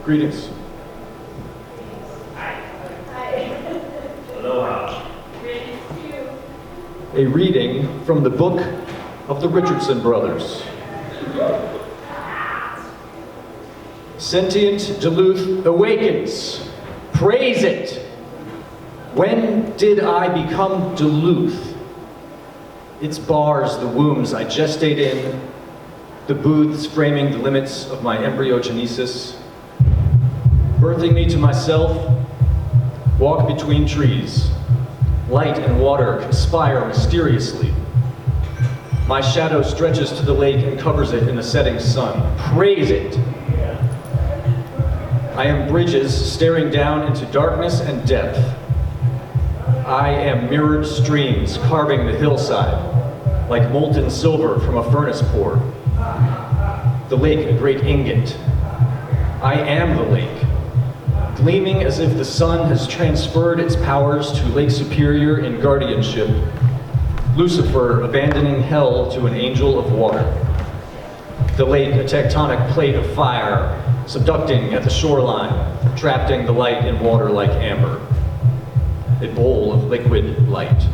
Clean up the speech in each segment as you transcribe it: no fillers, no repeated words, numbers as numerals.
Greetings. Aloha. A reading from the book of the Richardson brothers. Sentient Duluth awakens. Praise it. When did I become Duluth? Its bars, the wombs I gestate in, the booths framing the limits of my embryogenesis, birthing me to myself, walk between trees. Light and water conspire mysteriously. My shadow stretches to the lake and covers it in the setting sun. Praise it! I am bridges staring down into darkness and depth. I am mirrored streams carving the hillside, like molten silver from a furnace pour. The lake a great ingot. I am the lake, gleaming as if the sun has transferred its powers to Lake Superior in guardianship, Lucifer abandoning hell to an angel of water. The lake a tectonic plate of fire, subducting at the shoreline, trapping the light in water like amber. A bowl of liquid light,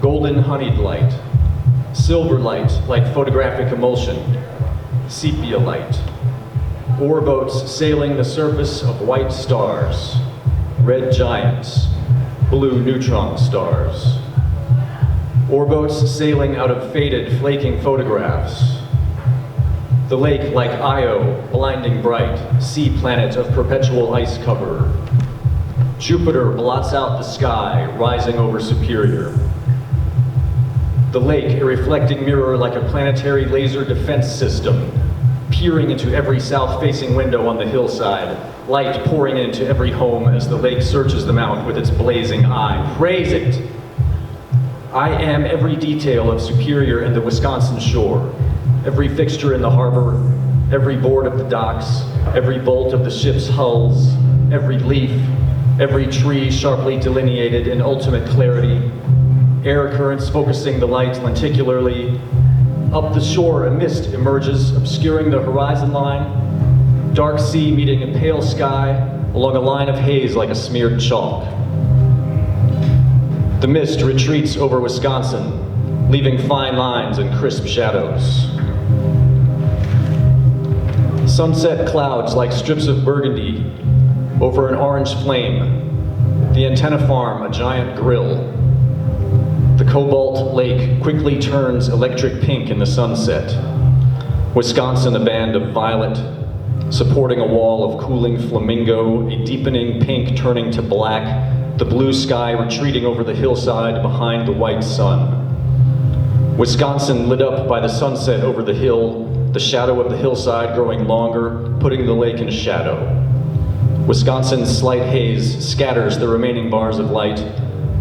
golden honeyed light, silver light like photographic emulsion, sepia light. Oarboats sailing the surface of white stars, red giants, blue neutron stars. Oarboats sailing out of faded, flaking photographs. The lake like Io, blinding bright, sea planet of perpetual ice cover. Jupiter blots out the sky, rising over Superior. The lake a reflecting mirror like a planetary laser defense system, peering into every south-facing window on the hillside, light pouring into every home as the lake searches them out with its blazing eye. Praise it! I am every detail of Superior and the Wisconsin shore, every fixture in the harbor, every board of the docks, every bolt of the ship's hulls, every leaf, every tree sharply delineated in ultimate clarity, air currents focusing the light lenticularly. Up the shore, a mist emerges, obscuring the horizon line. Dark sea meeting a pale sky along a line of haze like a smeared chalk. The mist retreats over Wisconsin, leaving fine lines and crisp shadows. Sunset clouds like strips of burgundy over an orange flame. The antenna farm, a giant grill. The cobalt lake quickly turns electric pink in the sunset. Wisconsin, a band of violet, supporting a wall of cooling flamingo, a deepening pink turning to black, the blue sky retreating over the hillside behind the white sun. Wisconsin lit up by the sunset over the hill, the shadow of the hillside growing longer, putting the lake in shadow. Wisconsin's slight haze scatters the remaining bars of light.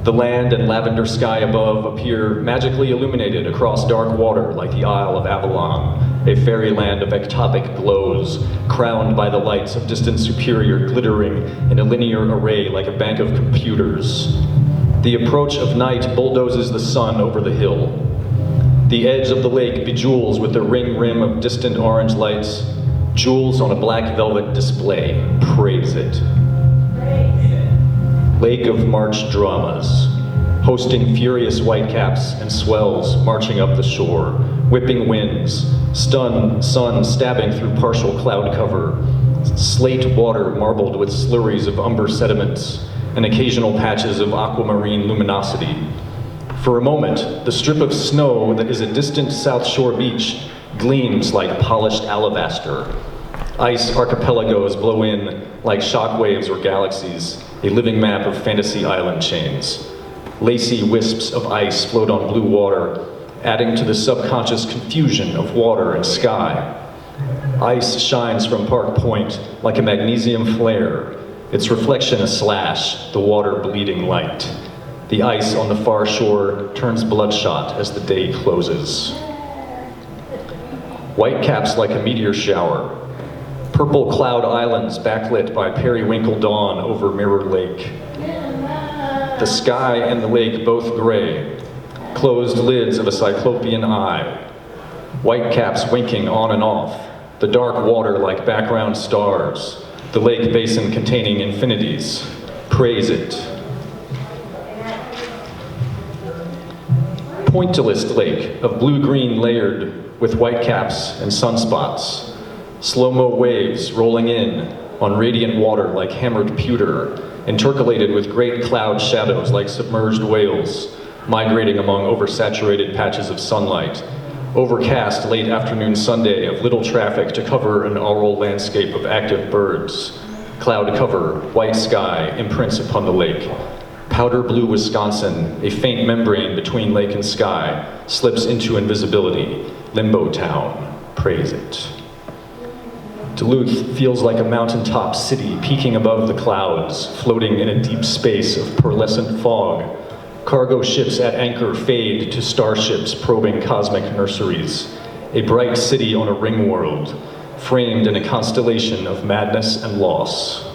The land and lavender sky above appear magically illuminated across dark water like the Isle of Avalon, a fairyland of ectopic glows, crowned by the lights of distant Superior glittering in a linear array like a bank of computers. The approach of night bulldozes the sun over the hill. The edge of the lake bejewels with the ring rim of distant orange lights, jewels on a black velvet display. Praise it. Lake of March dramas, hosting furious whitecaps and swells marching up the shore, whipping winds, sun stabbing through partial cloud cover, slate water marbled with slurries of umber sediments, and occasional patches of aquamarine luminosity. For a moment, the strip of snow that is a distant South Shore beach gleams like polished alabaster. Ice archipelagos blow in like shockwaves or galaxies, a living map of fantasy island chains. Lacy wisps of ice float on blue water, adding to the subconscious confusion of water and sky. Ice shines from Park Point like a magnesium flare, its reflection a slash, the water bleeding light. The ice on the far shore turns bloodshot as the day closes. Whitecaps like a meteor shower, purple cloud islands backlit by periwinkle dawn over Mirror Lake. The sky and the lake both gray, closed lids of a cyclopean eye. Whitecaps winking on and off, the dark water like background stars, the lake basin containing infinities. Praise it. Pointillist lake of blue-green layered with white caps and sunspots. Slow-mo waves rolling in on radiant water like hammered pewter, intercalated with great cloud shadows like submerged whales, migrating among oversaturated patches of sunlight. Overcast late afternoon Sunday of little traffic to cover an aural landscape of active birds. Cloud cover, white sky imprints upon the lake. Powder blue Wisconsin, a faint membrane between lake and sky, slips into invisibility. Limbo town, praise it. Duluth feels like a mountaintop city peeking above the clouds, floating in a deep space of pearlescent fog. Cargo ships at anchor fade to starships probing cosmic nurseries. A bright city on a ring world, framed in a constellation of madness and loss.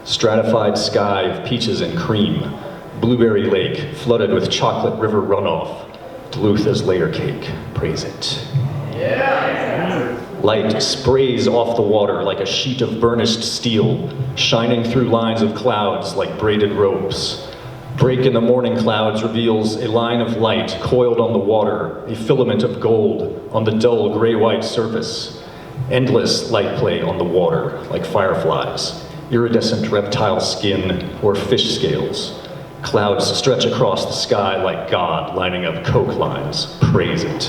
Stratified sky of peaches and cream. Blueberry lake flooded with chocolate river runoff. Duluth as layer cake, praise it. Yeah. Light sprays off the water like a sheet of burnished steel, shining through lines of clouds like braided ropes. Break in the morning clouds reveals a line of light coiled on the water, a filament of gold on the dull gray-white surface. Endless light play on the water like fireflies, iridescent reptile skin or fish scales. Clouds stretch across the sky like God lining up coke lines. Praise it.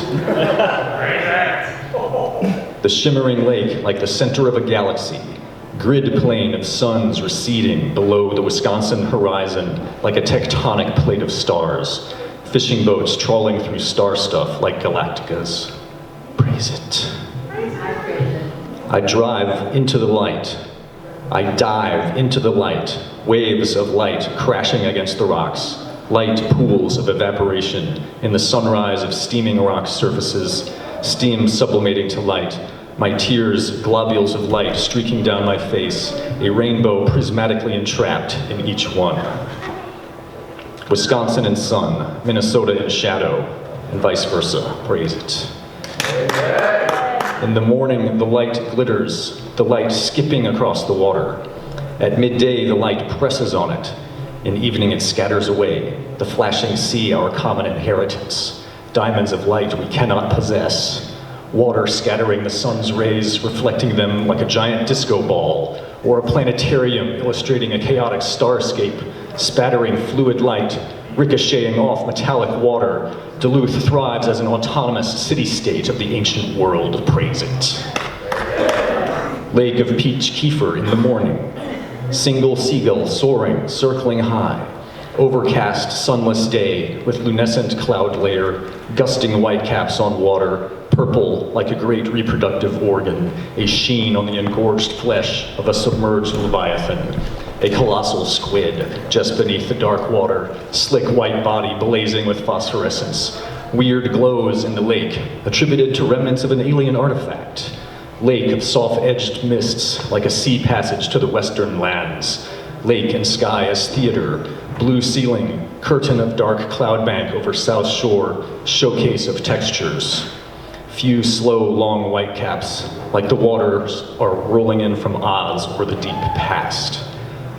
The shimmering lake like the center of a galaxy. Grid plane of suns receding below the Wisconsin horizon like a tectonic plate of stars. Fishing boats trawling through star stuff like galacticas. Praise it. I drive into the light. I dive into the light. Waves of light crashing against the rocks. Light pools of evaporation in the sunrise of steaming rock surfaces. Steam sublimating to light. My tears, globules of light streaking down my face, a rainbow prismatically entrapped in each one. Wisconsin in sun, Minnesota in shadow, and vice versa. Praise it. In the morning, the light glitters, the light skipping across the water. At midday, the light presses on it. In evening, it scatters away, the flashing sea, our common inheritance. Diamonds of light we cannot possess. Water scattering the sun's rays, reflecting them like a giant disco ball, or a planetarium illustrating a chaotic starscape, spattering fluid light, ricocheting off metallic water. Duluth thrives as an autonomous city-state of the ancient world. Praise it. Lake of peach kefir in the morning. Single seagull soaring, circling high. Overcast, sunless day with lunescent cloud layer, gusting whitecaps on water, purple like a great reproductive organ, a sheen on the engorged flesh of a submerged leviathan, a colossal squid just beneath the dark water, slick white body blazing with phosphorescence, weird glows in the lake, attributed to remnants of an alien artifact, lake of soft-edged mists like a sea passage to the western lands, lake and sky as theater, blue ceiling, curtain of dark cloud bank over south shore, showcase of textures. Few slow, long white caps, like the waters are rolling in from Oz or the deep past.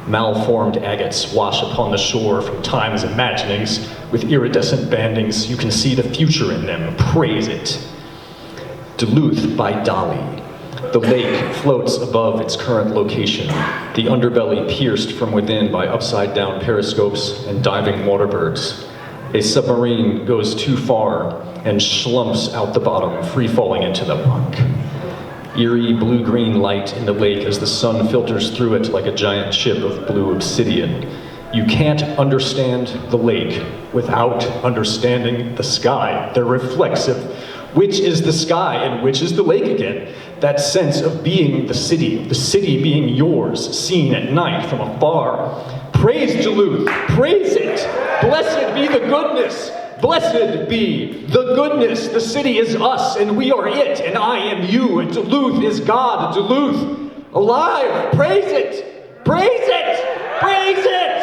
Malformed agates wash upon the shore from time's imaginings. With iridescent bandings, you can see the future in them. Praise it. Duluth by Dolly. The lake floats above its current location, the underbelly pierced from within by upside-down periscopes and diving waterbirds. A submarine goes too far and schlumps out the bottom, free-falling into the muck. Eerie blue-green light in the lake as the sun filters through it like a giant chip of blue obsidian. You can't understand the lake without understanding the sky. They're reflexive. Which is the sky and which is the lake again? That sense of being the city being yours, seen at night from afar. Praise Duluth, praise it. Blessed be the goodness. Blessed be the goodness. The city is us and we are it, and I am you, and Duluth is God. Duluth, alive. Praise it, praise it, praise it.